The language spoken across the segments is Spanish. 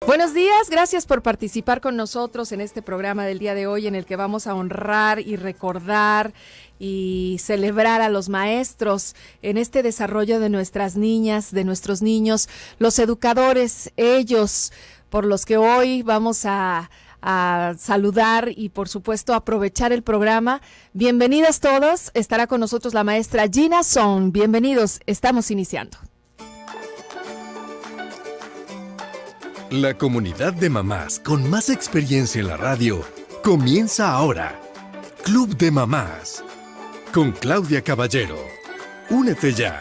Buenos días, gracias por participar con nosotros en este programa del día de hoy en el que vamos a honrar y recordar y celebrar a los maestros en este desarrollo de nuestras niñas, de nuestros niños, los educadores, ellos por los que hoy vamos a saludar y por supuesto aprovechar el programa. Bienvenidas todos, estará con nosotros la maestra Gina Son. Bienvenidos, estamos iniciando. La comunidad de mamás con más experiencia en la radio comienza ahora. Club de Mamás con Claudia Caballero. Únete ya.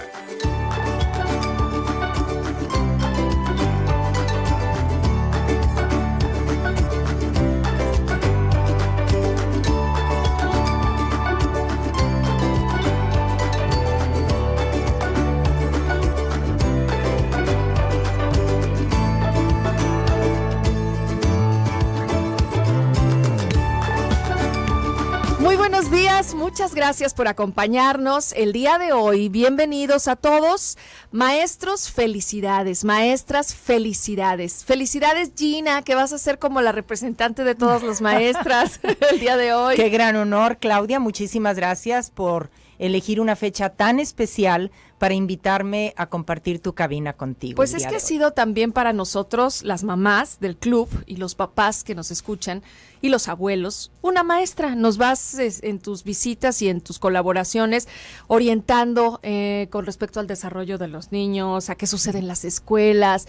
Buenos días, muchas gracias por acompañarnos el día de hoy. Bienvenidos a todos. Maestros, felicidades. Maestras, felicidades. Felicidades, Gina, que vas a ser como la representante de todas las maestras el día de hoy. Qué gran honor, Claudia. Muchísimas gracias por elegir una fecha tan especial para invitarme a compartir tu cabina contigo. Pues es que ha sido también para nosotros, las mamás del club y los papás que nos escuchan y los abuelos, una maestra. Nos vas en tus visitas y en tus colaboraciones orientando con respecto al desarrollo de los niños, a qué sucede en las escuelas.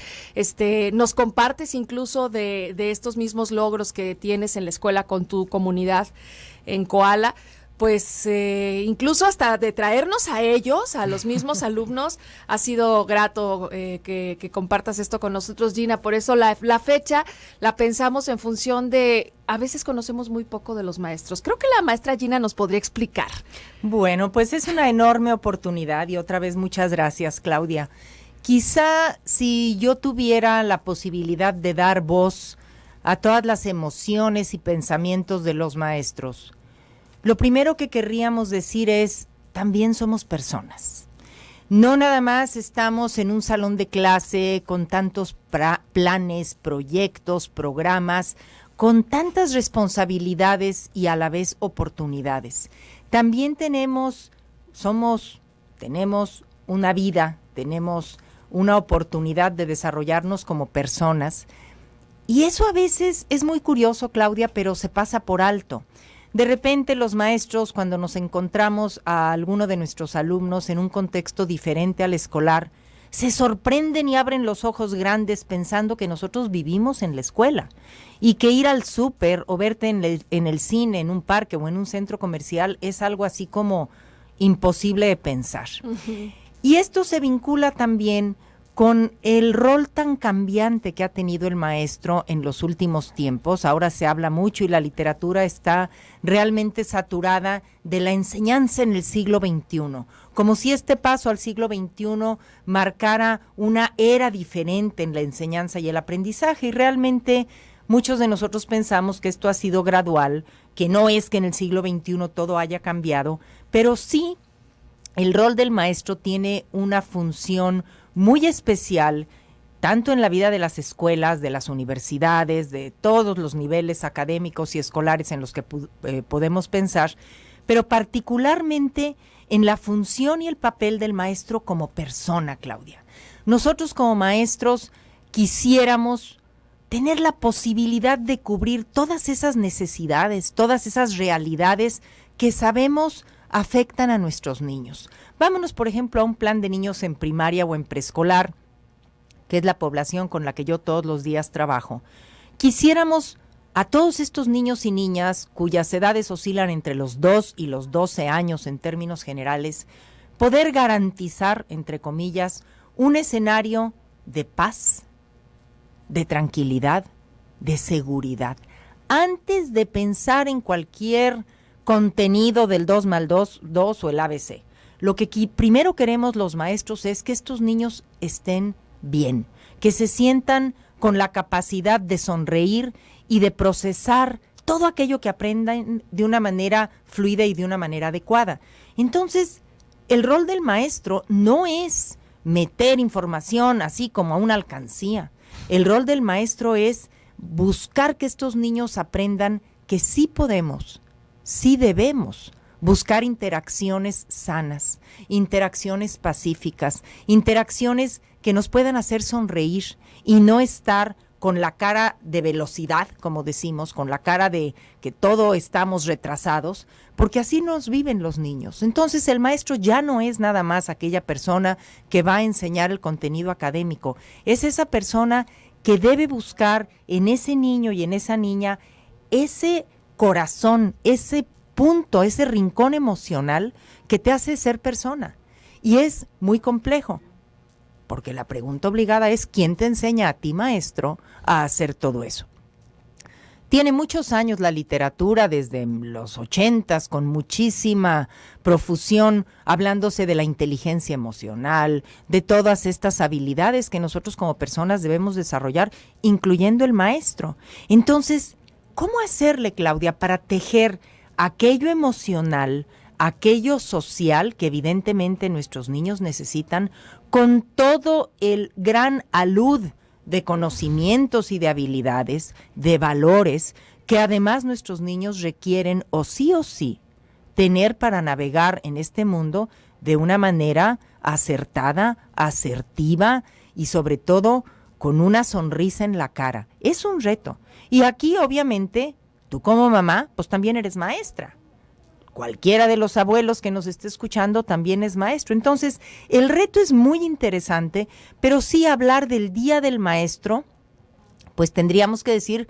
Nos compartes incluso de estos mismos logros que tienes en la escuela con tu comunidad en Koala. Pues incluso hasta de traernos a ellos, a los mismos alumnos, ha sido grato que compartas esto con nosotros, Gina. Por eso la fecha la pensamos en función de, a veces conocemos muy poco de los maestros. Creo que la maestra Gina nos podría explicar. Bueno, pues es una enorme oportunidad y otra vez muchas gracias, Claudia. Quizá si yo tuviera la posibilidad de dar voz a todas las emociones y pensamientos de los maestros, lo primero que querríamos decir es, también somos personas. No nada más estamos en un salón de clase con tantos planes, proyectos, programas, con tantas responsabilidades y a la vez oportunidades. También tenemos una vida, tenemos una oportunidad de desarrollarnos como personas. Y eso a veces es muy curioso, Claudia, pero se pasa por alto. De repente los maestros, cuando nos encontramos a alguno de nuestros alumnos en un contexto diferente al escolar, se sorprenden y abren los ojos grandes pensando que nosotros vivimos en la escuela y que ir al súper o verte en el cine, en un parque o en un centro comercial es algo así como imposible de pensar. Uh-huh. Y esto se vincula también con el rol tan cambiante que ha tenido el maestro en los últimos tiempos. Ahora se habla mucho y la literatura está realmente saturada de la enseñanza en el siglo XXI, como si este paso al siglo XXI marcara una era diferente en la enseñanza y el aprendizaje, y realmente muchos de nosotros pensamos que esto ha sido gradual, que no es que en el siglo XXI todo haya cambiado, pero sí el rol del maestro tiene una función muy especial, tanto en la vida de las escuelas, de las universidades, de todos los niveles académicos y escolares en los que podemos pensar, pero particularmente en la función y el papel del maestro como persona, Claudia. Nosotros como maestros quisiéramos tener la posibilidad de cubrir todas esas necesidades, todas esas realidades que sabemos afectan a nuestros niños. Vámonos, por ejemplo, a un plan de niños en primaria o en preescolar, que es la población con la que yo todos los días trabajo. Quisiéramos a todos estos niños y niñas cuyas edades oscilan entre los 2 y los 12 años en términos generales, poder garantizar, entre comillas, un escenario de paz, de tranquilidad, de seguridad. Antes de pensar en cualquier contenido del 2 más 2 o el ABC. Lo que primero queremos los maestros es que estos niños estén bien, que se sientan con la capacidad de sonreír y de procesar todo aquello que aprendan de una manera fluida y de una manera adecuada. Entonces, el rol del maestro no es meter información así como a una alcancía. El rol del maestro es buscar que estos niños aprendan que sí podemos, sí debemos buscar interacciones sanas, interacciones pacíficas, interacciones que nos puedan hacer sonreír y no estar con la cara de velocidad, como decimos, con la cara de que todo estamos retrasados, porque así nos viven los niños. Entonces el maestro ya no es nada más aquella persona que va a enseñar el contenido académico, es esa persona que debe buscar en ese niño y en esa niña ese corazón, ese punto, ese rincón emocional que te hace ser persona. Y es muy complejo, porque la pregunta obligada es ¿quién te enseña a ti, maestro, a hacer todo eso? Tiene muchos años la literatura, desde los 80s, con muchísima profusión, hablándose de la inteligencia emocional, de todas estas habilidades que nosotros como personas debemos desarrollar, incluyendo el maestro. Entonces, ¿cómo hacerle, Claudia, para tejer aquello emocional, aquello social que evidentemente nuestros niños necesitan, con todo el gran alud de conocimientos y de habilidades, de valores, que además nuestros niños requieren o sí tener para navegar en este mundo de una manera acertada, asertiva y sobre todo con una sonrisa en la cara? Es un reto. Y aquí obviamente tú como mamá pues también eres maestra. Cualquiera de los abuelos que nos esté escuchando también es maestro. Entonces, el reto es muy interesante, pero sí hablar del Día del Maestro, pues tendríamos que decir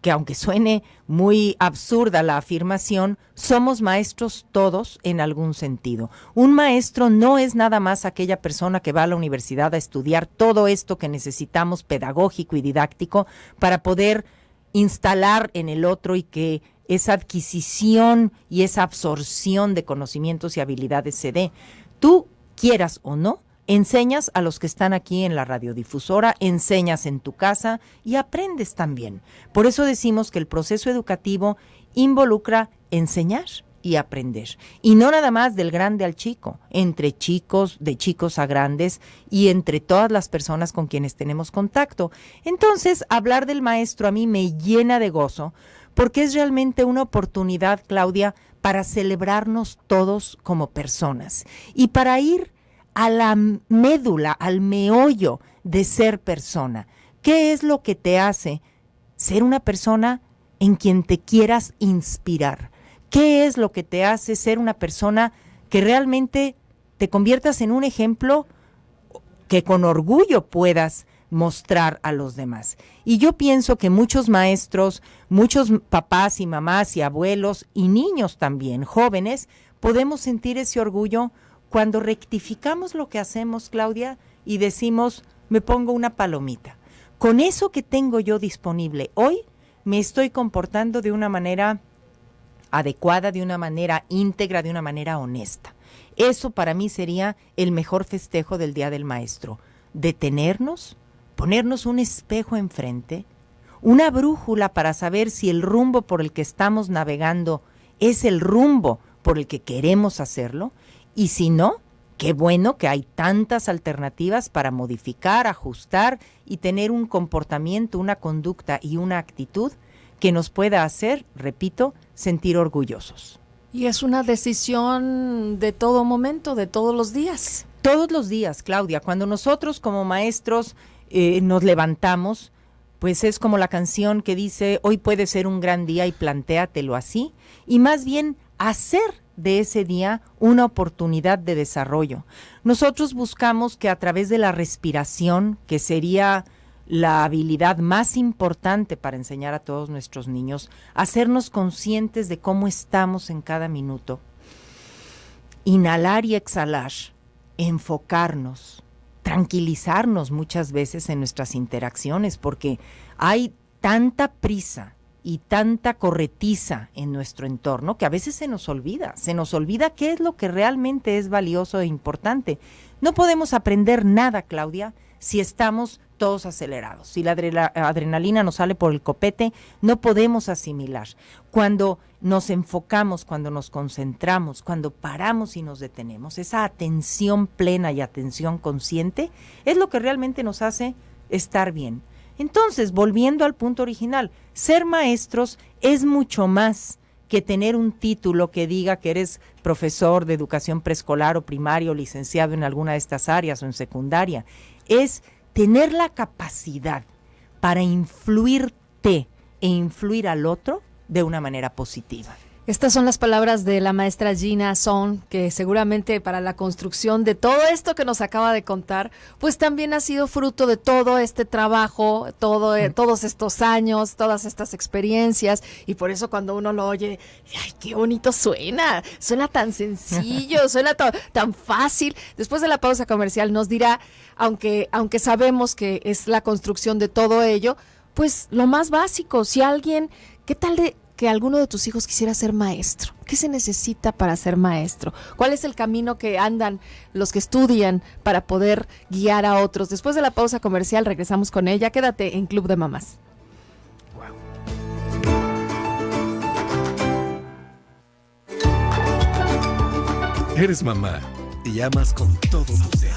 que aunque suene muy absurda la afirmación, somos maestros todos en algún sentido. Un maestro no es nada más aquella persona que va a la universidad a estudiar todo esto que necesitamos pedagógico y didáctico para poder instalar en el otro y que esa adquisición y esa absorción de conocimientos y habilidades se dé. Tú, quieras o no, enseñas a los que están aquí en la radiodifusora, enseñas en tu casa y aprendes también. Por eso decimos que el proceso educativo involucra enseñar y aprender. Y no nada más del grande al chico, entre chicos, de chicos a grandes y entre todas las personas con quienes tenemos contacto. Entonces, hablar del maestro a mí me llena de gozo, porque es realmente una oportunidad, Claudia, para celebrarnos todos como personas y para ir a la médula, al meollo de ser persona. ¿Qué es lo que te hace ser una persona en quien te quieras inspirar? ¿Qué es lo que te hace ser una persona que realmente te conviertas en un ejemplo que con orgullo puedas mostrar a los demás? Y yo pienso que muchos maestros, muchos papás y mamás y abuelos y niños también, jóvenes, podemos sentir ese orgullo cuando rectificamos lo que hacemos, Claudia, y decimos, me pongo una palomita. Con eso que tengo yo disponible hoy, me estoy comportando de una manera adecuada, de una manera íntegra, de una manera honesta. Eso para mí sería el mejor festejo del Día del Maestro. Detenernos, ponernos un espejo enfrente, una brújula para saber si el rumbo por el que estamos navegando es el rumbo por el que queremos hacerlo, y si no, qué bueno que hay tantas alternativas para modificar, ajustar y tener un comportamiento, una conducta y una actitud que nos pueda hacer, repito, sentir orgullosos. Y es una decisión de todo momento, de todos los días. Todos los días, Claudia. Cuando nosotros como maestros nos levantamos, pues es como la canción que dice, hoy puede ser un gran día y plantéatelo así. Y más bien hacer de ese día una oportunidad de desarrollo. Nosotros buscamos que a través de la respiración, que sería la habilidad más importante para enseñar a todos nuestros niños, hacernos conscientes de cómo estamos en cada minuto. Inhalar y exhalar, enfocarnos, tranquilizarnos muchas veces en nuestras interacciones, porque hay tanta prisa y tanta corretiza en nuestro entorno que a veces se nos olvida qué es lo que realmente es valioso e importante. No podemos aprender nada, Claudia, si estamos todos acelerados. Si la adrenalina nos sale por el copete, no podemos asimilar. Cuando nos enfocamos, cuando nos concentramos, cuando paramos y nos detenemos, esa atención plena y atención consciente es lo que realmente nos hace estar bien. Entonces, volviendo al punto original, ser maestros es mucho más que tener un título que diga que eres profesor de educación preescolar o primaria o licenciado en alguna de estas áreas o en secundaria. Es tener la capacidad para influirte e influir al otro de una manera positiva. Estas son las palabras de la maestra Gina Son, que seguramente para la construcción de todo esto que nos acaba de contar, pues también ha sido fruto de todo este trabajo, todos estos años, todas estas experiencias, y por eso cuando uno lo oye, ¡ay, qué bonito suena! Suena tan sencillo, suena tan fácil. Después de la pausa comercial nos dirá, aunque sabemos que es la construcción de todo ello, pues lo más básico, si alguien, ¿qué tal de que alguno de tus hijos quisiera ser maestro? ¿Qué se necesita para ser maestro? ¿Cuál es el camino que andan los que estudian para poder guiar a otros? Después de la pausa comercial regresamos con ella. Quédate en Club de Mamás. Eres mamá y amas con todo tu ser.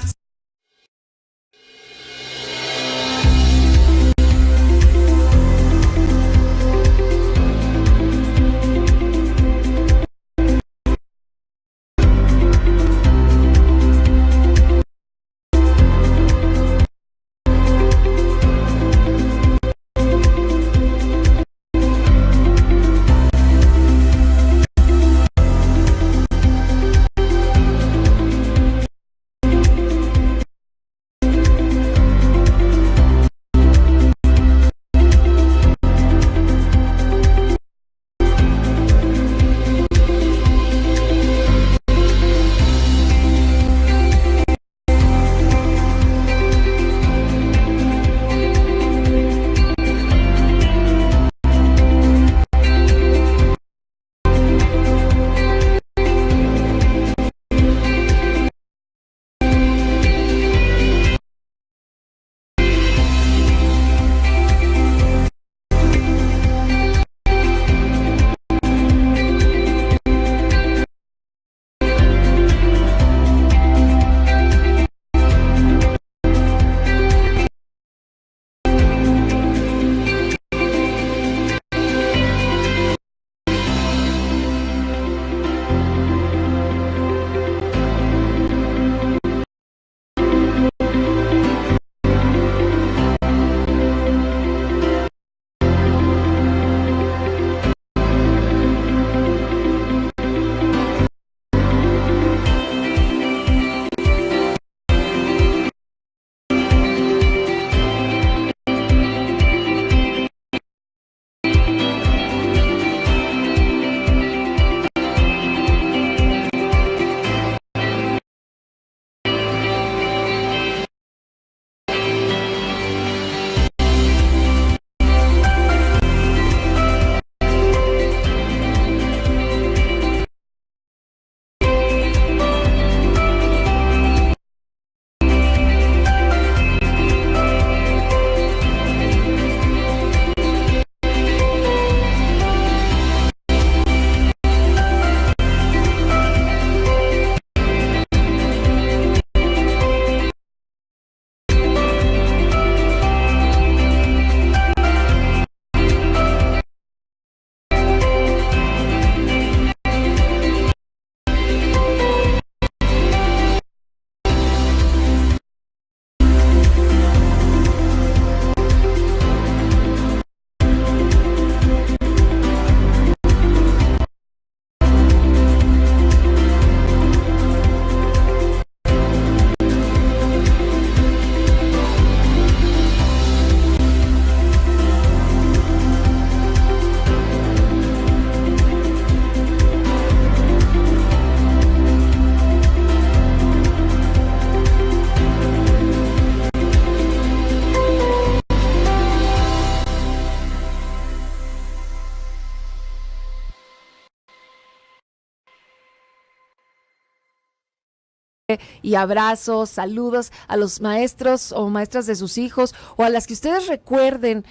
Y abrazos, saludos a los maestros o maestras de sus hijos o a las que ustedes recuerden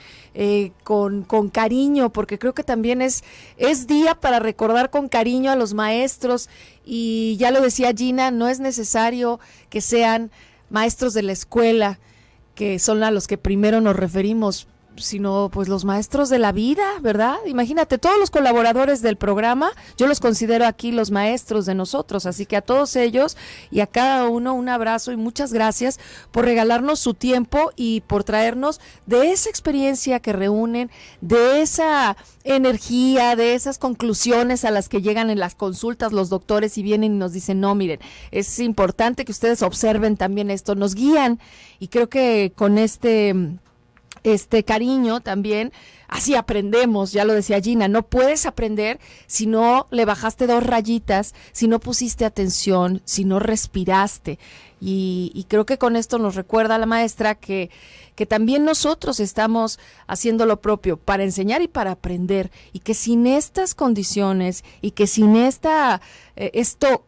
con cariño, porque creo que también es día para recordar con cariño a los maestros. Y ya lo decía Gina, no es necesario que sean maestros de la escuela. que son a los que primero nos referimos, sino pues los maestros de la vida, ¿verdad? Imagínate, todos los colaboradores del programa, yo los considero aquí los maestros de nosotros, así que a todos ellos y a cada uno un abrazo y muchas gracias por regalarnos su tiempo y por traernos de esa experiencia que reúnen, de esa energía, de esas conclusiones a las que llegan en las consultas los doctores y vienen y nos dicen, no, miren, es importante que ustedes observen también esto, nos guían y creo que con este cariño también, así aprendemos, ya lo decía Gina, no puedes aprender si no le bajaste 2 rayitas, si no pusiste atención, si no respiraste. Y creo que con esto nos recuerda la maestra que también nosotros estamos haciendo lo propio para enseñar y para aprender, y que sin estas condiciones y que sin esto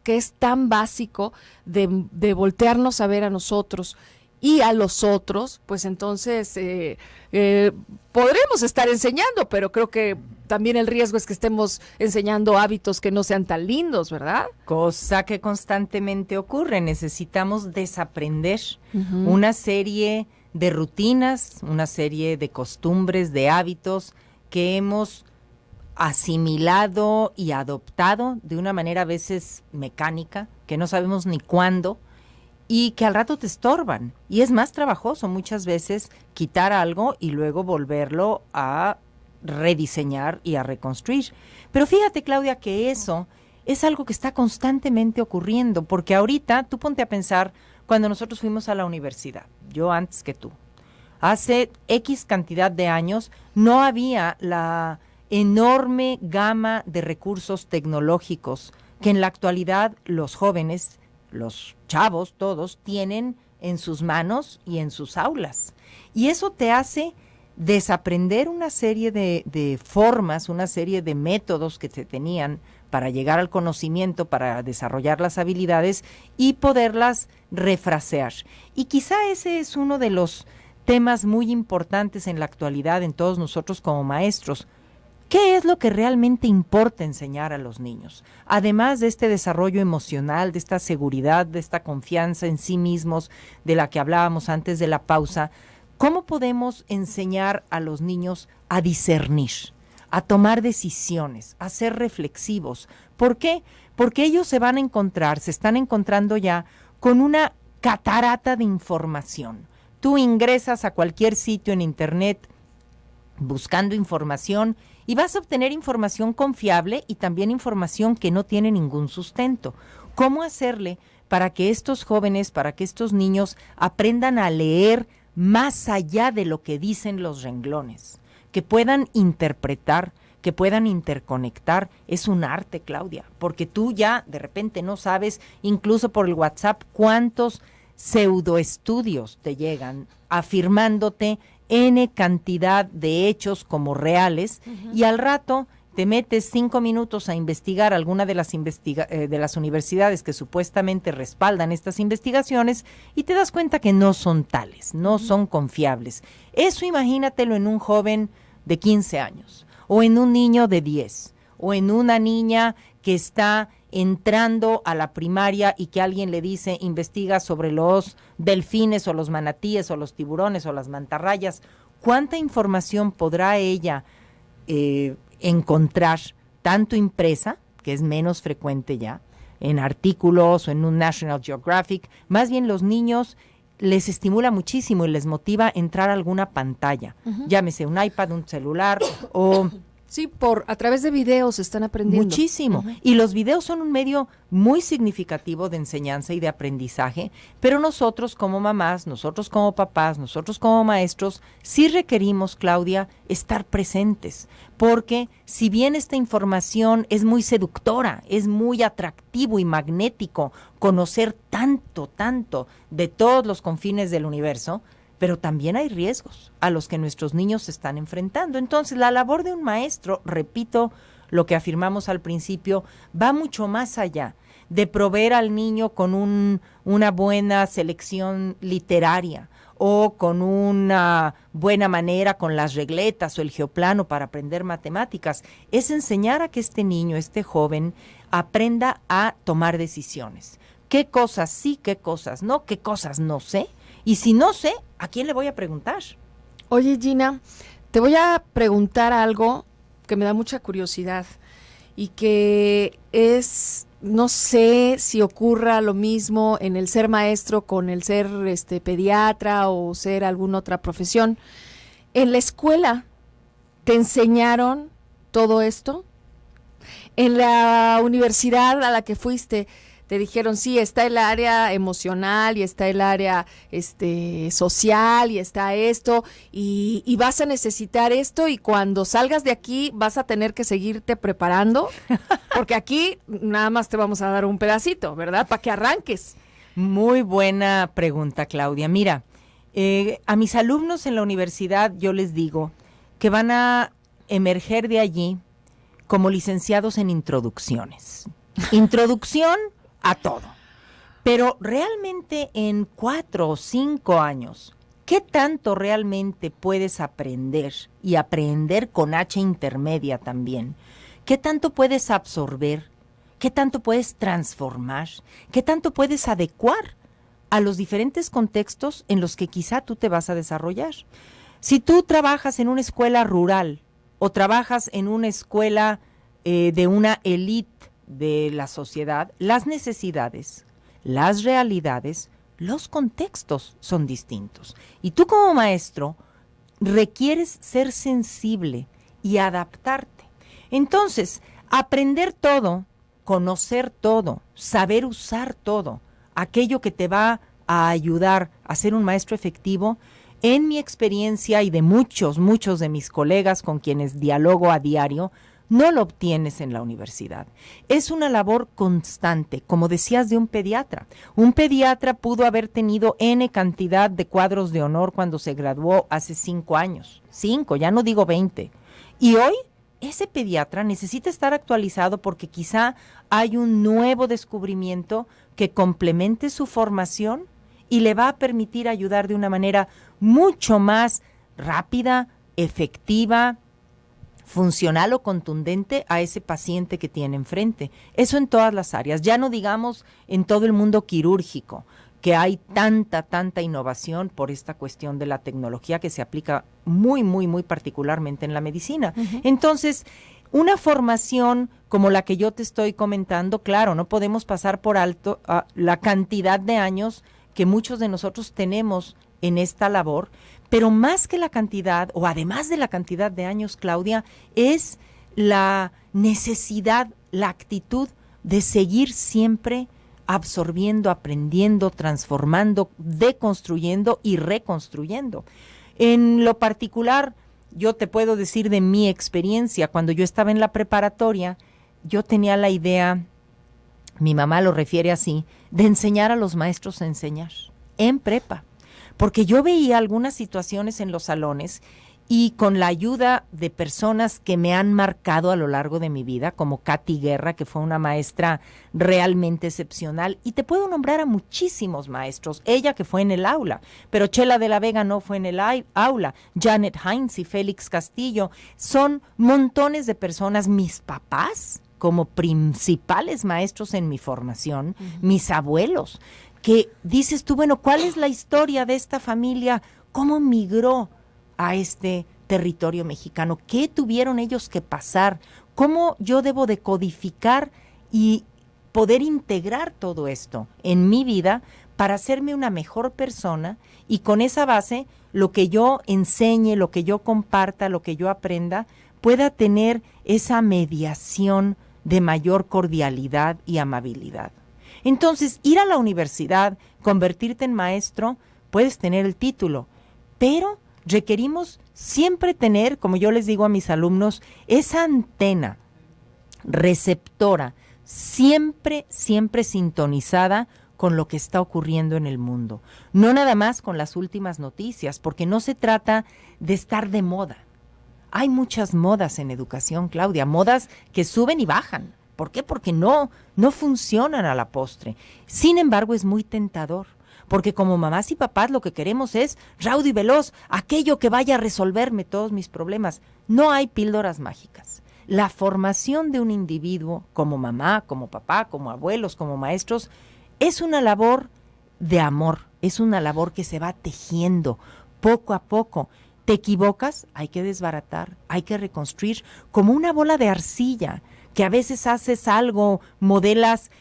que es tan básico de voltearnos a ver a nosotros y a los otros, pues entonces podremos estar enseñando, pero creo que también el riesgo es que estemos enseñando hábitos que no sean tan lindos, ¿verdad? Cosa que constantemente ocurre. Necesitamos desaprender una serie de rutinas, una serie de costumbres, de hábitos que hemos asimilado y adoptado de una manera a veces mecánica, que no sabemos ni cuándo, y que al rato te estorban. Y es más trabajoso muchas veces quitar algo y luego volverlo a rediseñar y a reconstruir. Pero fíjate, Claudia, que eso es algo que está constantemente ocurriendo, porque ahorita tú ponte a pensar cuando nosotros fuimos a la universidad, yo antes que tú, hace X cantidad de años, no había la enorme gama de recursos tecnológicos que en la actualidad los jóvenes, los chavos, todos tienen en sus manos y en sus aulas. Y eso te hace desaprender una serie de formas, una serie de métodos que se tenían para llegar al conocimiento, para desarrollar las habilidades y poderlas refrasear. Y quizá ese es uno de los temas muy importantes en la actualidad en todos nosotros como maestros. ¿Qué es lo que realmente importa enseñar a los niños? Además de este desarrollo emocional, de esta seguridad, de esta confianza en sí mismos, de la que hablábamos antes de la pausa, ¿cómo podemos enseñar a los niños a discernir, a tomar decisiones, a ser reflexivos? ¿Por qué? Porque ellos se están encontrando ya con una catarata de información. Tú ingresas a cualquier sitio en internet buscando información y vas a obtener información confiable y también información que no tiene ningún sustento. ¿Cómo hacerle para que estos jóvenes, para que estos niños aprendan a leer más allá de lo que dicen los renglones? Que puedan interpretar, que puedan interconectar. Es un arte, Claudia, porque tú ya de repente no sabes, incluso por el WhatsApp, cuántos pseudoestudios te llegan afirmándote N cantidad de hechos como reales, y al rato te metes 5 minutos a investigar alguna de las universidades que supuestamente respaldan estas investigaciones y te das cuenta que no son tales, no son confiables. Eso imagínatelo en un joven de 15 años, o en un niño de 10, o en una niña que está entrando a la primaria y que alguien le dice, investiga sobre los delfines o los manatíes o los tiburones o las mantarrayas. ¿Cuánta información podrá ella encontrar, tanto impresa, que es menos frecuente ya, en artículos o en un National Geographic? Más bien los niños les estimula muchísimo y les motiva entrar a alguna pantalla, llámese un iPad, un celular o... Sí, a través de videos están aprendiendo. Muchísimo. Y los videos son un medio muy significativo de enseñanza y de aprendizaje, pero nosotros como mamás, nosotros como papás, nosotros como maestros, sí requerimos, Claudia, estar presentes, porque si bien esta información es muy seductora, es muy atractivo y magnético conocer tanto de todos los confines del universo, pero también hay riesgos a los que nuestros niños se están enfrentando. Entonces, la labor de un maestro, repito lo que afirmamos al principio, va mucho más allá de proveer al niño con una buena selección literaria o con una buena manera con las regletas o el geoplano para aprender matemáticas. Es enseñar a que este niño, este joven, aprenda a tomar decisiones. ¿Qué cosas sí, qué cosas no sé? Y si no sé, ¿a quién le voy a preguntar? Oye, Gina, te voy a preguntar algo que me da mucha curiosidad y que es, no sé si ocurra lo mismo en el ser maestro con el ser pediatra o ser alguna otra profesión. ¿En la escuela te enseñaron todo esto? ¿En la universidad a la que fuiste te dijeron, sí, está el área emocional y está el área social y está esto y vas a necesitar esto y cuando salgas de aquí vas a tener que seguirte preparando? Porque aquí nada más te vamos a dar un pedacito, ¿verdad? Para que arranques. Muy buena pregunta, Claudia. Mira, a mis alumnos en la universidad yo les digo que van a emerger de allí como licenciados en introducciones. Introducción a todo. Pero realmente en 4 o 5 años, ¿qué tanto realmente puedes aprender? Y aprender con H intermedia también. ¿Qué tanto puedes absorber? ¿Qué tanto puedes transformar? ¿Qué tanto puedes adecuar a los diferentes contextos en los que quizá tú te vas a desarrollar? Si tú trabajas en una escuela rural o trabajas en una escuela de una élite de la sociedad, las necesidades, las realidades, los contextos son distintos. Y tú como maestro requieres ser sensible y adaptarte. Entonces, aprender todo, conocer todo, saber usar todo, aquello que te va a ayudar a ser un maestro efectivo, en mi experiencia y de muchos de mis colegas con quienes dialogo a diario, no lo obtienes en la universidad. Es una labor constante, como decías de un pediatra. Un pediatra pudo haber tenido N cantidad de cuadros de honor cuando se graduó hace 5 años. 5, ya no digo 20. Y hoy ese pediatra necesita estar actualizado porque quizá hay un nuevo descubrimiento que complemente su formación y le va a permitir ayudar de una manera mucho más rápida, efectiva, funcional o contundente a ese paciente que tiene enfrente. Eso en todas las áreas, ya no digamos en todo el mundo quirúrgico, que hay tanta innovación por esta cuestión de la tecnología que se aplica muy particularmente en la medicina. Uh-huh. Entonces, una formación como la que yo te estoy comentando, claro, no podemos pasar por alto la cantidad de años que muchos de nosotros tenemos en esta labor, pero más que la cantidad, o además de la cantidad de años, Claudia, es la necesidad, la actitud de seguir siempre absorbiendo, aprendiendo, transformando, deconstruyendo y reconstruyendo. En lo particular, yo te puedo decir de mi experiencia, cuando yo estaba en la preparatoria, yo tenía la idea, mi mamá lo refiere así, de enseñar a los maestros a enseñar, en prepa. Porque yo veía algunas situaciones en los salones y con la ayuda de personas que me han marcado a lo largo de mi vida, como Katy Guerra, que fue una maestra realmente excepcional, y te puedo nombrar a muchísimos maestros, ella que fue en el aula, pero Chela de la Vega no fue en el aula, Janet Hines y Félix Castillo, son montones de personas, mis papás como principales maestros en mi formación, mis abuelos, que dices tú, bueno, ¿cuál es la historia de esta familia? ¿Cómo migró a este territorio mexicano? ¿Qué tuvieron ellos que pasar? ¿Cómo yo debo de codificar y poder integrar todo esto en mi vida para hacerme una mejor persona? Y con esa base, lo que yo enseñe, lo que yo comparta, lo que yo aprenda, pueda tener esa mediación de mayor cordialidad y amabilidad. Entonces, ir a la universidad, convertirte en maestro, puedes tener el título, pero requerimos siempre tener, como yo les digo a mis alumnos, esa antena receptora, siempre sintonizada con lo que está ocurriendo en el mundo. No nada más con las últimas noticias, porque no se trata de estar de moda. Hay muchas modas en educación, Claudia, modas que suben y bajan. ¿Por qué? Porque no funcionan a la postre. Sin embargo, es muy tentador, porque como mamás y papás lo que queremos es raudo y veloz, aquello que vaya a resolverme todos mis problemas. No hay píldoras mágicas. La formación de un individuo como mamá, como papá, como abuelos, como maestros, es una labor de amor, es una labor que se va tejiendo poco a poco. Te equivocas, hay que desbaratar, hay que reconstruir, como una bola de arcilla, que a veces haces algo, modelas,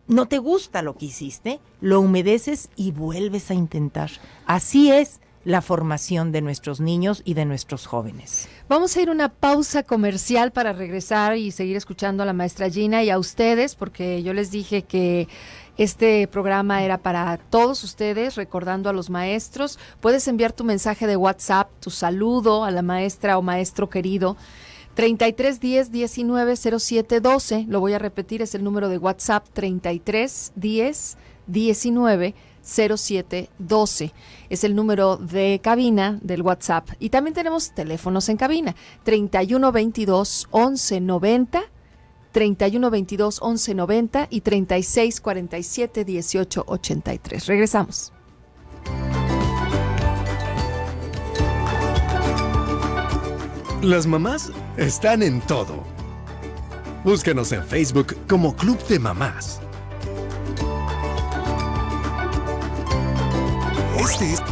no te gusta lo que hiciste, lo humedeces y vuelves a intentar. Así es la formación de nuestros niños y de nuestros jóvenes. Vamos a ir a una pausa comercial para regresar y seguir escuchando a la maestra Gina y a ustedes, porque yo les dije que este programa era para todos ustedes, recordando a los maestros. Puedes enviar tu mensaje de WhatsApp, tu saludo a la maestra o maestro querido, 33 10 19 07 12. Lo voy a repetir, es el número de WhatsApp, 33 10 19 07 12. Es el número de cabina del WhatsApp. Y también tenemos teléfonos en cabina, 31 22 11 90, 31 22 11 90 y 36 47 18 83. Regresamos. Las mamás están en todo. Búscanos en Facebook como Club de Mamás. Este es...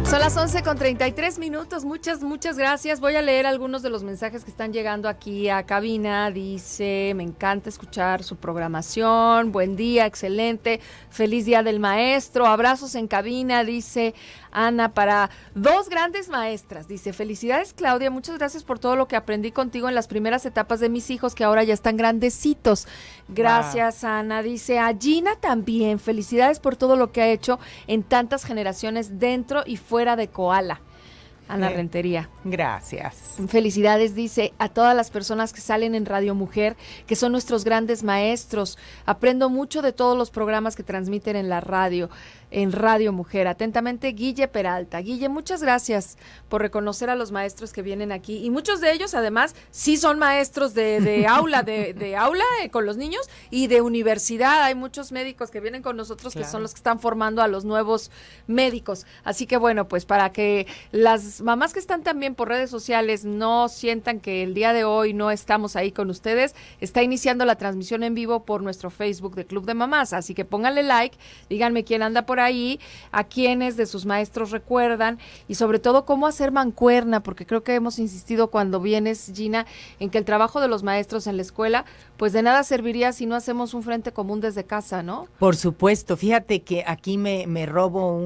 Son las 11:33. Muchas gracias. Voy a leer algunos de los mensajes que están llegando aquí a cabina. Dice, me encanta escuchar su programación. Buen día, excelente. Feliz Día del Maestro. Abrazos en cabina, dice Ana, para dos grandes maestras. Dice, felicidades, Claudia. Muchas gracias por todo lo que aprendí contigo en las primeras etapas de mis hijos, que ahora ya están grandecitos. Gracias, wow. Ana. Dice, a Gina también. Felicidades por todo lo que ha hecho en tantas generaciones dentro y fuera de Koala. Ana Rentería. Gracias. Felicidades, dice, a todas las personas que salen en Radio Mujer, que son nuestros grandes maestros. Aprendo mucho de todos los programas que transmiten en la radio, en Radio Mujer. Atentamente, Guille Peralta. Guille, muchas gracias por reconocer a los maestros que vienen aquí. Y muchos de ellos, además, sí son maestros de aula, de aula con los niños y de universidad. Hay muchos médicos que vienen con nosotros, claro, que son los que están formando a los nuevos médicos. Así que, bueno, pues para que las mamás que están también por redes sociales no sientan que el día de hoy no estamos ahí con ustedes, está iniciando la transmisión en vivo por nuestro Facebook de Club de Mamás, así que pónganle like, díganme quién anda por ahí, a quiénes de sus maestros recuerdan y sobre todo cómo hacer mancuerna, porque creo que hemos insistido cuando vienes, Gina, en que el trabajo de los maestros en la escuela, pues de nada serviría si no hacemos un frente común desde casa, ¿no? Por supuesto, fíjate que aquí me robo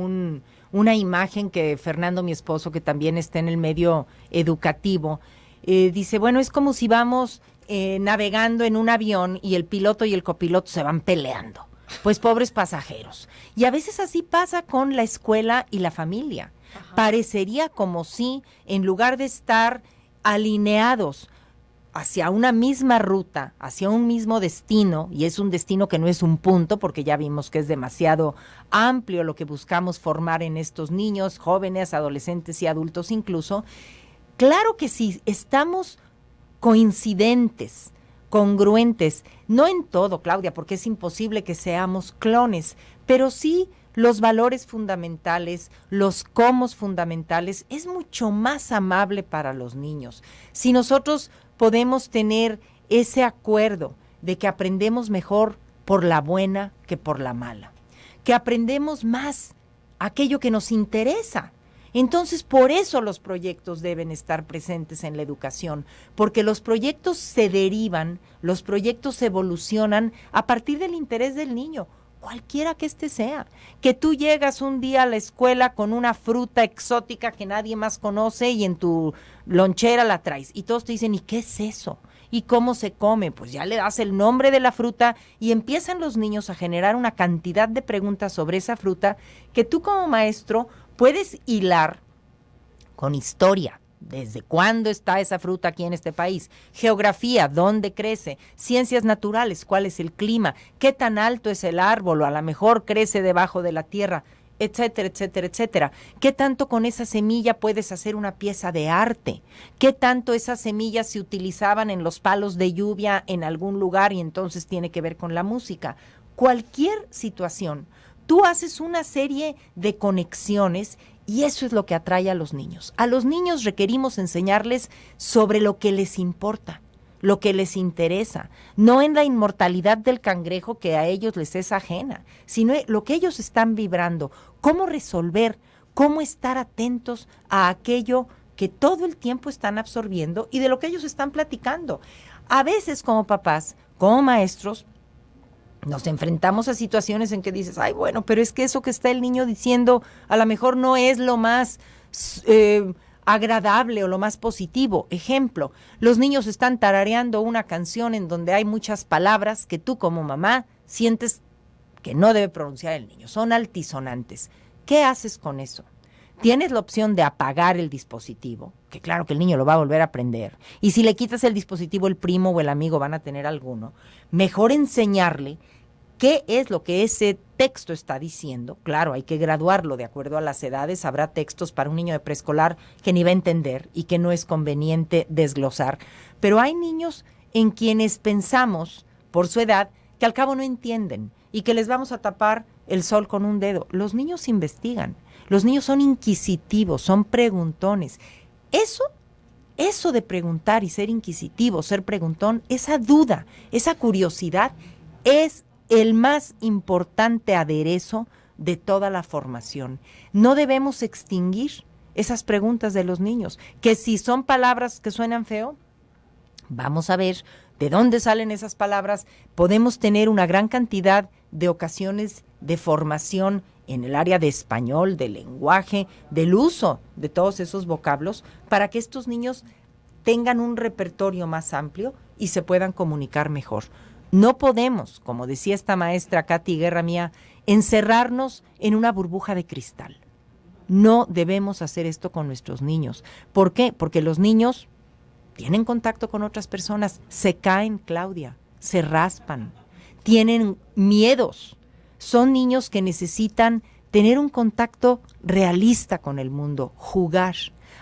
una imagen que Fernando, mi esposo, que también está en el medio educativo, dice, bueno, es como si vamos navegando en un avión y el piloto y el copiloto se van peleando. Pues pobres pasajeros. Y a veces así pasa con la escuela y la familia. Ajá. Parecería como si, en lugar de estar alineados hacia una misma ruta, hacia un mismo destino, y es un destino que no es un punto, porque ya vimos que es demasiado amplio lo que buscamos formar en estos niños, jóvenes, adolescentes y adultos incluso. Claro que sí, estamos coincidentes, congruentes, no en todo, Claudia, porque es imposible que seamos clones, pero sí los valores fundamentales, los cómo fundamentales, es mucho más amable para los niños. Si nosotros podemos tener ese acuerdo de que aprendemos mejor por la buena que por la mala, que aprendemos más aquello que nos interesa. Entonces, por eso los proyectos deben estar presentes en la educación, porque los proyectos se derivan, los proyectos evolucionan a partir del interés del niño, cualquiera que éste sea. Que tú llegas un día a la escuela con una fruta exótica que nadie más conoce y en tu lonchera la traes, y todos te dicen, ¿y qué es eso? ¿Y cómo se come? Pues ya le das el nombre de la fruta y empiezan los niños a generar una cantidad de preguntas sobre esa fruta que tú como maestro puedes hilar con historia. ¿Desde cuándo está esa fruta aquí en este país? Geografía, ¿dónde crece? Ciencias naturales, ¿cuál es el clima? ¿Qué tan alto es el árbol? O a lo mejor crece debajo de la tierra. etcétera, etcétera, etcétera. ¿Qué tanto con esa semilla puedes hacer una pieza de arte? ¿Qué tanto esas semillas se utilizaban en los palos de lluvia en algún lugar y entonces tiene que ver con la música? Cualquier situación, tú haces una serie de conexiones y eso es lo que atrae a los niños. A los niños requerimos enseñarles sobre lo que les importa, lo que les interesa, no en la inmortalidad del cangrejo que a ellos les es ajena, sino lo que ellos están vibrando, cómo resolver, cómo estar atentos a aquello que todo el tiempo están absorbiendo y de lo que ellos están platicando. A veces como papás, como maestros, nos enfrentamos a situaciones en que dices, ay, bueno, pero es que eso que está el niño diciendo a lo mejor no es lo más agradable o lo más positivo. Ejemplo, los niños están tarareando una canción en donde hay muchas palabras que tú como mamá sientes que no debe pronunciar el niño, son altisonantes. ¿Qué haces con eso? Tienes la opción de apagar el dispositivo, que claro que el niño lo va a volver a aprender, y si le quitas el dispositivo, el primo o el amigo van a tener alguno. Mejor enseñarle qué es lo que ese texto está diciendo. Claro, hay que graduarlo de acuerdo a las edades. Habrá textos para un niño de preescolar que ni va a entender y que no es conveniente desglosar. Pero hay niños en quienes pensamos, por su edad, que al cabo no entienden y que les vamos a tapar el sol con un dedo. Los niños investigan. Los niños son inquisitivos, son preguntones. Eso de preguntar y ser inquisitivo, ser preguntón, esa duda, esa curiosidad es el más importante aderezo de toda la formación. No debemos extinguir esas preguntas de los niños, que si son palabras que suenan feo, vamos a ver de dónde salen esas palabras. Podemos tener una gran cantidad de ocasiones de formación en el área de español, del lenguaje, del uso de todos esos vocablos, para que estos niños tengan un repertorio más amplio y se puedan comunicar mejor. No podemos, como decía esta maestra Katy Guerra Mía, encerrarnos en una burbuja de cristal. No debemos hacer esto con nuestros niños. ¿Por qué? Porque los niños tienen contacto con otras personas, se caen, Claudia, se raspan, tienen miedos. Son niños que necesitan tener un contacto realista con el mundo, jugar,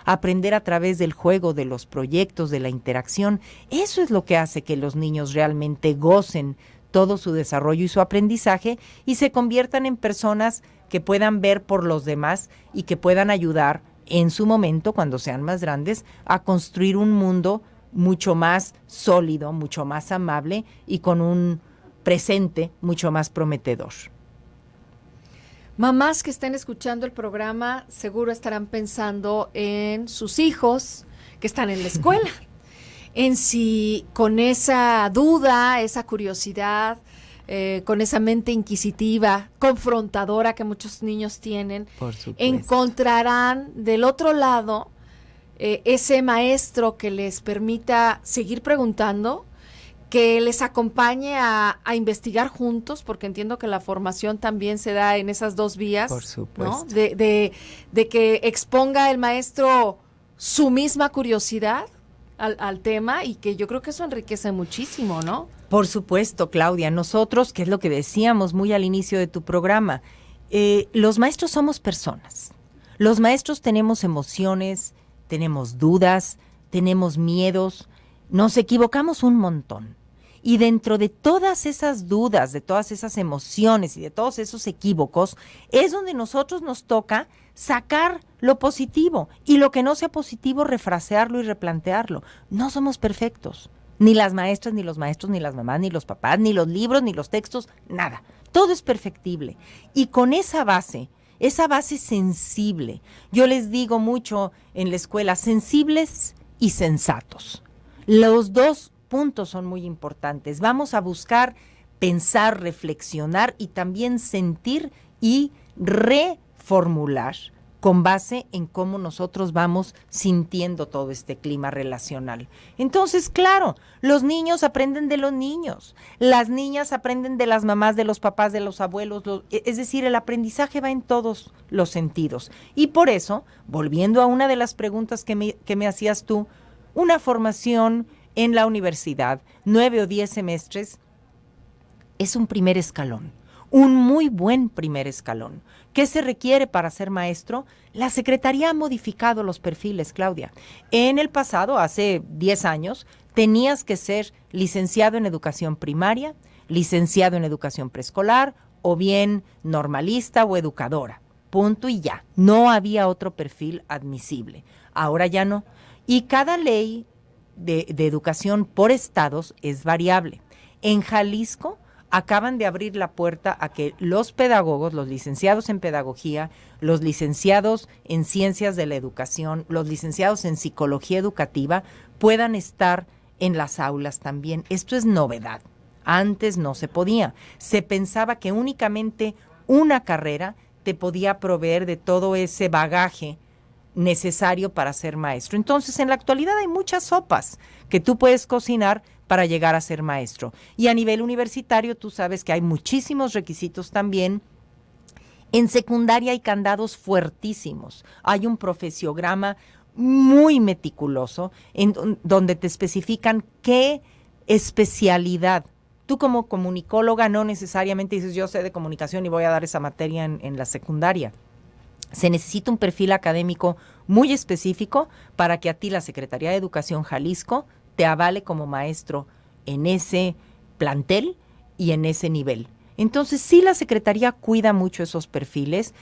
aprender a través del juego, de los proyectos, de la interacción. Eso es lo que hace que los niños realmente gocen todo su desarrollo y su aprendizaje y se conviertan en personas que puedan ver por los demás y que puedan ayudar en su momento, cuando sean más grandes, a construir un mundo mucho más sólido, mucho más amable y con un presente mucho más prometedor. Mamás que estén escuchando el programa seguro estarán pensando en sus hijos que están en la escuela, en si con esa duda, esa curiosidad, con esa mente inquisitiva, confrontadora que muchos niños tienen, encontrarán del otro lado ese maestro que les permita seguir preguntando, que les acompañe a investigar juntos, porque entiendo que la formación también se da en esas dos vías. Por supuesto. ¿No? De que exponga el maestro su misma curiosidad al tema y que yo creo que eso enriquece muchísimo, ¿no? Por supuesto, Claudia. Nosotros, que es lo que decíamos muy al inicio de tu programa, los maestros somos personas. Los maestros tenemos emociones, tenemos dudas, tenemos miedos, nos equivocamos un montón. Y dentro de todas esas dudas, de todas esas emociones y de todos esos equívocos, es donde nosotros nos toca sacar lo positivo y lo que no sea positivo, refrasearlo y replantearlo. No somos perfectos, ni las maestras, ni los maestros, ni las mamás, ni los papás, ni los libros, ni los textos, nada. Todo es perfectible. Y con esa base sensible, yo les digo mucho en la escuela, sensibles y sensatos. Los dos puntos son muy importantes. Vamos a buscar pensar, reflexionar y también sentir y reformular con base en cómo nosotros vamos sintiendo todo este clima relacional. Entonces, claro, los niños aprenden de los niños, las niñas aprenden de las mamás, de los papás, de los abuelos, es decir, el aprendizaje va en todos los sentidos. Y por eso, volviendo a una de las preguntas que me hacías tú, una formación en la universidad, 9 o 10 semestres, es un primer escalón. un muy buen primer escalón. ¿Qué se requiere para ser maestro? La Secretaría ha modificado los perfiles, Claudia. En el pasado, hace 10 años, tenías que ser licenciado en educación primaria, licenciado en educación preescolar o bien normalista o educadora. Punto y ya. No había otro perfil admisible. Ahora ya no. Y cada ley de educación por estados es variable. En Jalisco acaban de abrir la puerta a que los pedagogos, los licenciados en pedagogía, los licenciados en ciencias de la educación, los licenciados en psicología educativa, puedan estar en las aulas también. Esto es novedad. Antes no se podía. Se pensaba que únicamente una carrera te podía proveer de todo ese bagaje necesario para ser maestro. Entonces, en la actualidad hay muchas sopas que tú puedes cocinar para llegar a ser maestro. Y a nivel universitario, tú sabes que hay muchísimos requisitos también. En secundaria hay candados fuertísimos. Hay un profesiograma muy meticuloso en donde te especifican qué especialidad. Tú como comunicóloga no necesariamente dices yo sé de comunicación y voy a dar esa materia en la secundaria. Se necesita un perfil académico muy específico para que a ti la Secretaría de Educación Jalisco te avale como maestro en ese plantel y en ese nivel. Entonces, sí, la Secretaría cuida mucho esos perfiles.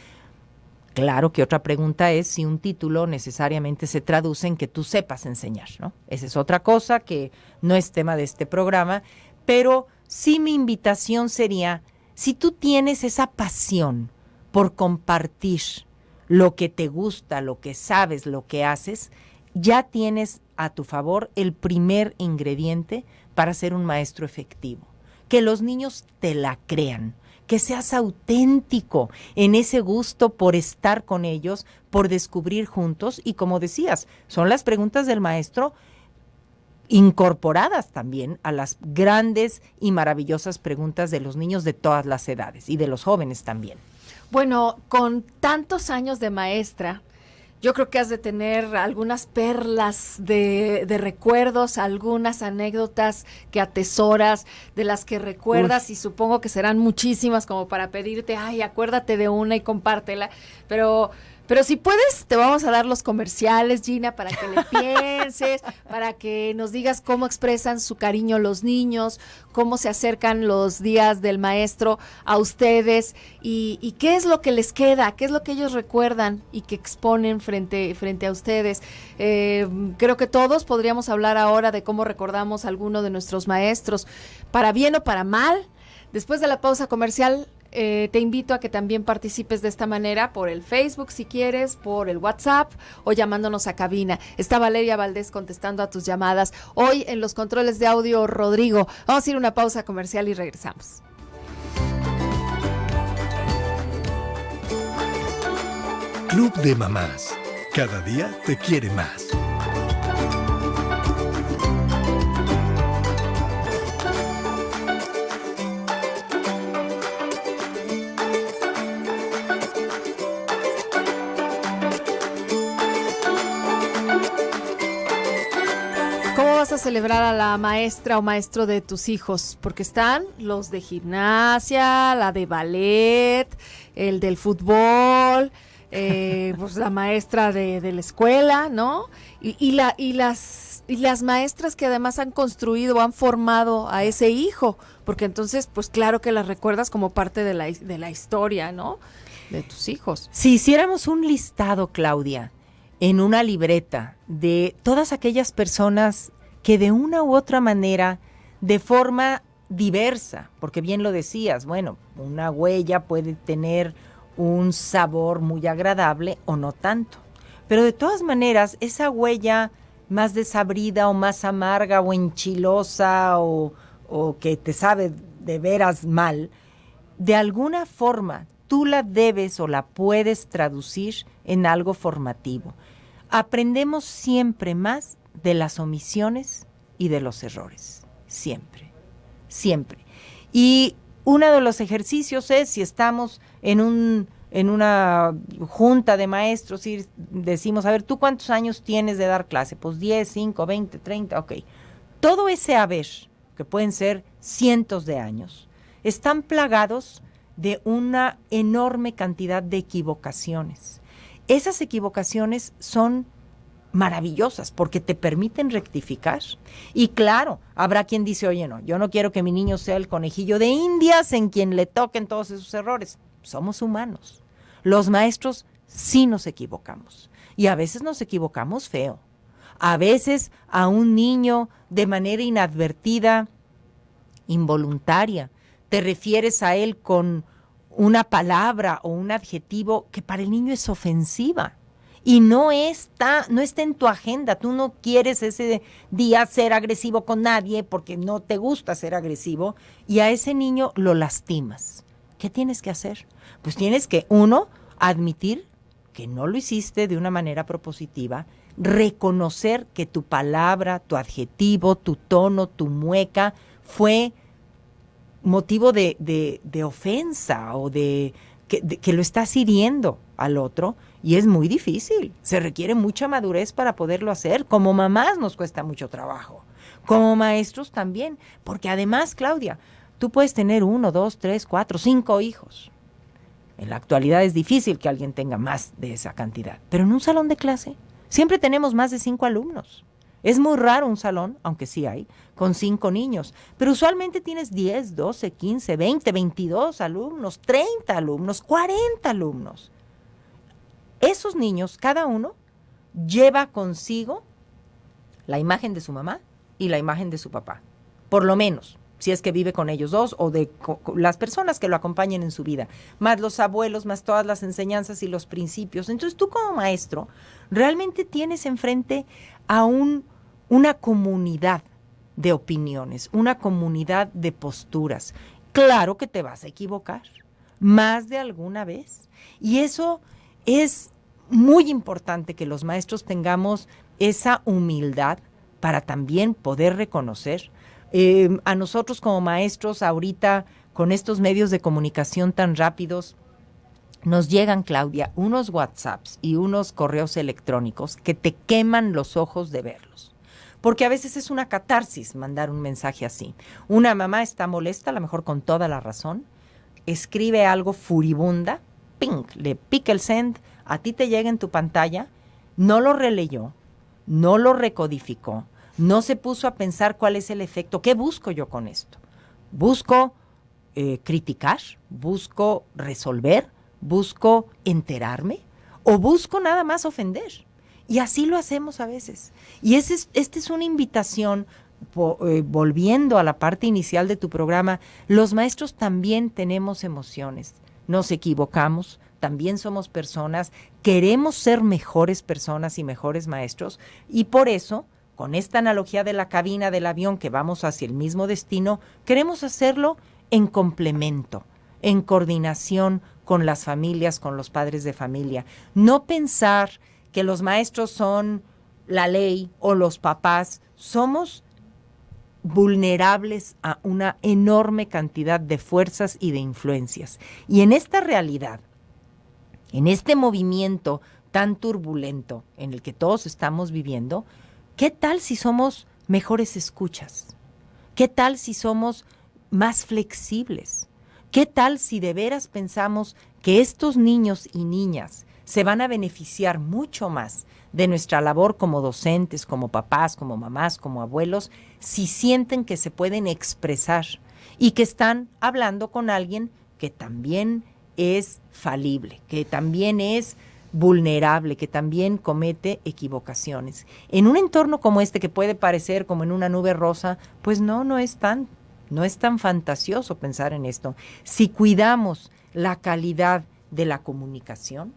Claro que otra pregunta es si un título necesariamente se traduce en que tú sepas enseñar, ¿no? Esa es otra cosa que no es tema de este programa, pero sí mi invitación sería, si tú tienes esa pasión por compartir lo que te gusta, lo que sabes, lo que haces, ya tienes a tu favor el primer ingrediente para ser un maestro efectivo. Que los niños te la crean, que seas auténtico en ese gusto por estar con ellos, por descubrir juntos y como decías, son las preguntas del maestro incorporadas también a las grandes y maravillosas preguntas de los niños de todas las edades y de los jóvenes también. Bueno, con tantos años de maestra, yo creo que has de tener algunas perlas de recuerdos, algunas anécdotas que atesoras, de las que recuerdas, y supongo que serán muchísimas como para pedirte, ay, acuérdate de una y compártela, pero si puedes, te vamos a dar los comerciales, Gina, para que le pienses, para que nos digas cómo expresan su cariño los niños, cómo se acercan los días del maestro a ustedes y qué es lo que les queda, qué es lo que ellos recuerdan y que exponen frente a ustedes. Creo que todos podríamos hablar ahora de cómo recordamos a alguno de nuestros maestros, para bien o para mal. Después de la pausa comercial, te invito a que también participes de esta manera por el Facebook si quieres, por el WhatsApp o llamándonos a cabina. Está Valeria Valdés contestando a tus llamadas. Hoy en los controles de audio, Rodrigo. Vamos a ir a una pausa comercial y regresamos. Club de Mamás. Cada día te quiere más. A celebrar a la maestra o maestro de tus hijos, porque están los de gimnasia, la de ballet, el del fútbol, pues la maestra de la escuela, ¿no? Y las maestras que además han construido, han formado a ese hijo, porque entonces, pues claro que las recuerdas como parte de la historia, ¿no? De tus hijos. Si hiciéramos un listado, Claudia, en una libreta de todas aquellas personas que de una u otra manera, de forma diversa, porque bien lo decías, bueno, una huella puede tener un sabor muy agradable o no tanto, pero de todas maneras, esa huella más desabrida o más amarga o enchilosa o que te sabe de veras mal, de alguna forma tú la debes o la puedes traducir en algo formativo. Aprendemos siempre más de las omisiones y de los errores, siempre, siempre. Y uno de los ejercicios es, si estamos en una junta de maestros y decimos, a ver, ¿tú cuántos años tienes de dar clase? Pues 10, 5, 20, 30, ok. Todo ese haber, que pueden ser cientos de años, están plagados de una enorme cantidad de equivocaciones. Esas equivocaciones son maravillosas porque te permiten rectificar. Y claro, habrá quien dice, oye, no, yo no quiero que mi niño sea el conejillo de Indias en quien le toquen todos esos errores. Somos humanos. Los maestros sí nos equivocamos. Y a veces nos equivocamos feo. A veces a un niño de manera inadvertida, involuntaria, te refieres a él con una palabra o un adjetivo que para el niño es ofensiva. Y no está en tu agenda. Tú no quieres ese día ser agresivo con nadie porque no te gusta ser agresivo y a ese niño lo lastimas. ¿Qué tienes que hacer? Pues tienes que, uno, admitir que no lo hiciste de una manera propositiva, reconocer que tu palabra, tu adjetivo, tu tono, tu mueca fue motivo de ofensa o de que lo estás hiriendo al otro. Y es muy difícil, se requiere mucha madurez para poderlo hacer. Como mamás nos cuesta mucho trabajo, como maestros también, porque además, Claudia, tú puedes tener 1, 2, 3, 4, 5 hijos. En la actualidad es difícil que alguien tenga más de esa cantidad, pero en un salón de clase siempre tenemos más de 5 alumnos. Es muy raro un salón, aunque sí hay, con 5 niños, pero usualmente tienes 10, 12, 15, 20, 22 alumnos, 30 alumnos, 40 alumnos. Esos niños, cada uno, lleva consigo la imagen de su mamá y la imagen de su papá. Por lo menos, si es que vive con ellos dos o de las personas que lo acompañen en su vida, más los abuelos, más todas las enseñanzas y los principios. Entonces tú como maestro realmente tienes enfrente a una comunidad de opiniones, una comunidad de posturas. Claro que te vas a equivocar, más de alguna vez. Y eso es muy importante que los maestros tengamos esa humildad para también poder reconocer. A nosotros como maestros ahorita con estos medios de comunicación tan rápidos nos llegan, Claudia, unos WhatsApps y unos correos electrónicos que te queman los ojos de verlos. Porque a veces es una catarsis mandar un mensaje así. Una mamá está molesta, a lo mejor con toda la razón, escribe algo furibunda, ping, le pica el send, a ti te llega en tu pantalla, no lo releyó, no lo recodificó, no se puso a pensar cuál es el efecto. ¿Qué busco yo con esto? Busco criticar, busco resolver, busco enterarme o busco nada más ofender. Y así lo hacemos a veces. Y esta es una invitación, volviendo a la parte inicial de tu programa, los maestros también tenemos emociones, nos equivocamos, también somos personas, queremos ser mejores personas y mejores maestros, y por eso, con esta analogía de la cabina del avión que vamos hacia el mismo destino, queremos hacerlo en complemento, en coordinación con las familias, con los padres de familia. No pensar que los maestros son la ley o los papás, somos vulnerables a una enorme cantidad de fuerzas y de influencias. Y en esta realidad, en este movimiento tan turbulento en el que todos estamos viviendo, ¿qué tal si somos mejores escuchas? ¿Qué tal si somos más flexibles? ¿Qué tal si de veras pensamos que estos niños y niñas se van a beneficiar mucho más de nuestra labor como docentes, como papás, como mamás, como abuelos, si sienten que se pueden expresar y que están hablando con alguien que también es falible, que también es vulnerable, que también comete equivocaciones? En un entorno como este, que puede parecer como en una nube rosa, pues no es tan fantasioso pensar en esto. Si cuidamos la calidad de la comunicación,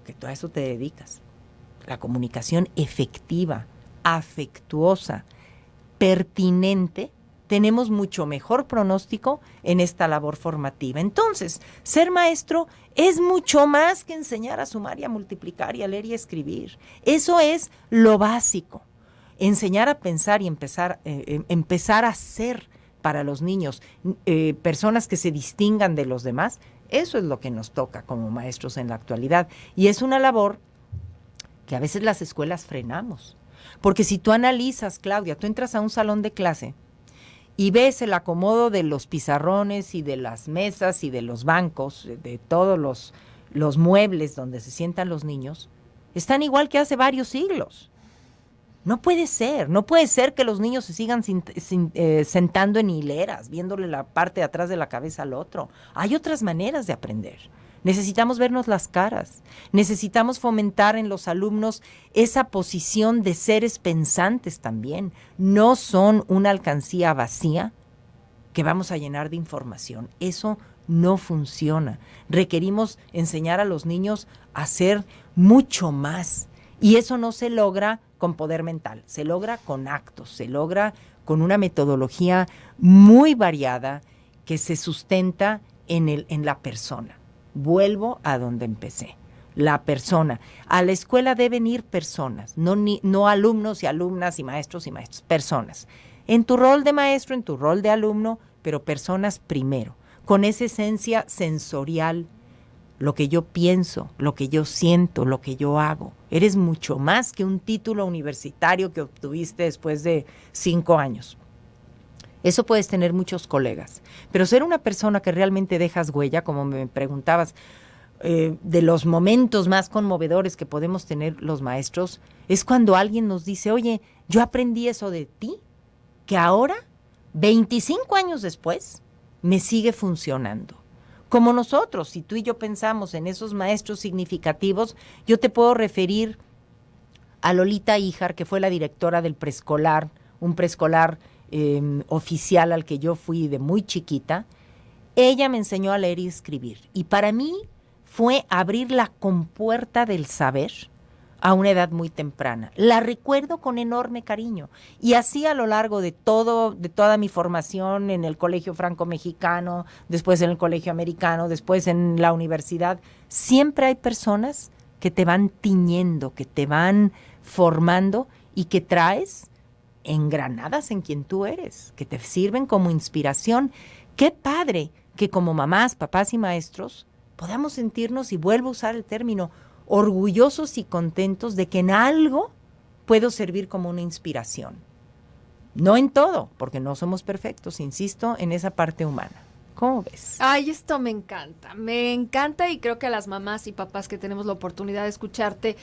que tú a eso te dedicas, la comunicación efectiva, afectuosa, pertinente, tenemos mucho mejor pronóstico en esta labor formativa. Entonces, ser maestro es mucho más que enseñar a sumar y a multiplicar y a leer y a escribir. Eso es lo básico. Enseñar a pensar y empezar a ser para los niños personas que se distingan de los demás. Eso es lo que nos toca como maestros en la actualidad. Y es una labor que a veces las escuelas frenamos. Porque si tú analizas, Claudia, tú entras a un salón de clase y ves el acomodo de los pizarrones y de las mesas y de los bancos, de todos los muebles donde se sientan los niños, están igual que hace varios siglos. No puede ser que los niños se sigan sentando en hileras, viéndole la parte de atrás de la cabeza al otro. Hay otras maneras de aprender. Necesitamos vernos las caras, necesitamos fomentar en los alumnos esa posición de seres pensantes también. No son una alcancía vacía que vamos a llenar de información. Eso no funciona. Requerimos enseñar a los niños a hacer mucho más. Y eso no se logra con poder mental, se logra con actos, se logra con una metodología muy variada que se sustenta en la persona. Vuelvo a donde empecé, la persona. A la escuela deben ir personas, no alumnos y alumnas y maestros, personas. En tu rol de maestro, en tu rol de alumno, pero personas primero, con esa esencia sensorial, lo que yo pienso, lo que yo siento, lo que yo hago. Eres mucho más que un título universitario que obtuviste después de 5 años. Eso puedes tener muchos colegas, pero ser una persona que realmente dejas huella, como me preguntabas, de los momentos más conmovedores que podemos tener los maestros, es cuando alguien nos dice, oye, yo aprendí eso de ti, que ahora, 25 años después, me sigue funcionando. Como nosotros, si tú y yo pensamos en esos maestros significativos, yo te puedo referir a Lolita Híjar, que fue la directora del preescolar, un preescolar oficial al que yo fui de muy chiquita. Ella me enseñó a leer y escribir, y para mí fue abrir la compuerta del saber a una edad muy temprana. La recuerdo con enorme cariño, y así a lo largo de toda mi formación en el Colegio Franco-Mexicano, después en el Colegio Americano, después en la universidad, siempre hay personas que te van tiñendo, que te van formando y que traes engranadas en quien tú eres, que te sirven como inspiración. Qué padre que como mamás, papás y maestros podamos sentirnos, y vuelvo a usar el término, orgullosos y contentos de que en algo puedo servir como una inspiración. No en todo, porque no somos perfectos, insisto, en esa parte humana. ¿Cómo ves? Ay, esto me encanta, y creo que a las mamás y papás que tenemos la oportunidad de escucharte,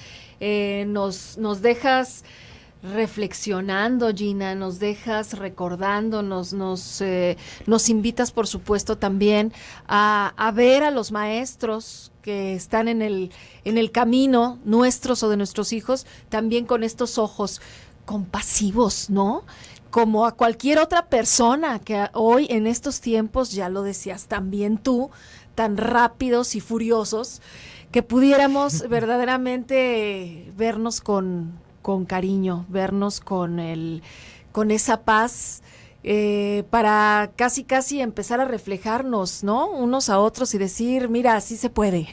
nos dejas reflexionando, Gina, nos dejas recordando, nos invitas, por supuesto, también a ver a los maestros que están en el camino nuestros o de nuestros hijos, también con estos ojos compasivos, ¿no? Como a cualquier otra persona que hoy en estos tiempos, ya lo decías también tú, tan rápidos y furiosos, que pudiéramos verdaderamente vernos con cariño, vernos con esa paz, para casi empezar a reflejarnos, ¿no? Unos a otros y decir, mira, así se puede.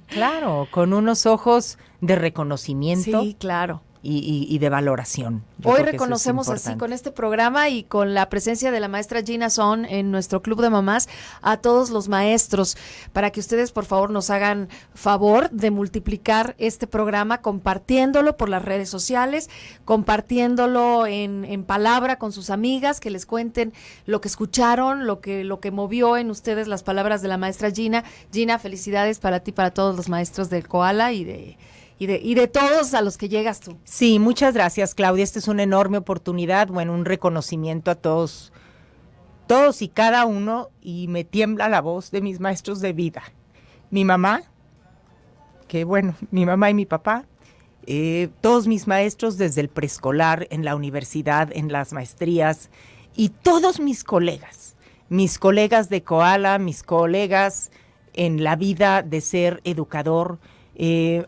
Claro, con unos ojos de reconocimiento. Sí, claro. Y de valoración. Hoy reconocemos así, con este programa y con la presencia de la maestra Gina Son en nuestro Club de Mamás, a todos los maestros, para que ustedes por favor nos hagan favor de multiplicar este programa, compartiéndolo por las redes sociales, compartiéndolo en palabra con sus amigas, que les cuenten lo que escucharon, lo que movió en ustedes las palabras de la maestra Gina. Gina, felicidades para ti, para todos los maestros del Koala y de todos a los que llegas tú. Sí, muchas gracias, Claudia. Esta es una enorme oportunidad, un reconocimiento a todos y cada uno, y me tiembla la voz de mis maestros de vida. Mi mamá, mi mamá y mi papá, todos mis maestros desde el preescolar, en la universidad, en las maestrías, y todos mis colegas de Koala, mis colegas en la vida de ser educador,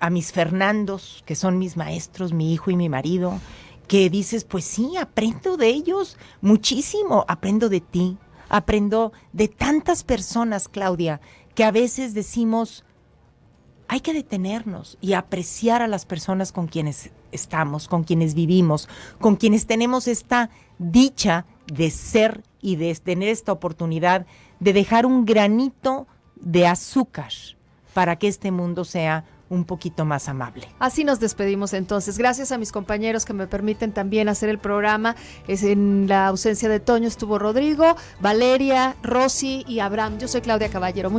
a mis Fernandos, que son mis maestros, mi hijo y mi marido, que dices, pues sí, aprendo de ellos muchísimo, aprendo de ti, aprendo de tantas personas, Claudia, que a veces decimos, hay que detenernos y apreciar a las personas con quienes estamos, con quienes vivimos, con quienes tenemos esta dicha de ser y de tener esta oportunidad de dejar un granito de azúcar para que este mundo sea un poquito más amable. Así nos despedimos entonces. Gracias a mis compañeros que me permiten también hacer el programa. En la ausencia de Toño estuvo Rodrigo, Valeria, Rosy y Abraham. Yo soy Claudia Caballero.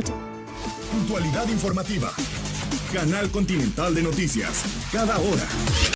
Puntualidad informativa. Canal Continental de Noticias. Cada hora.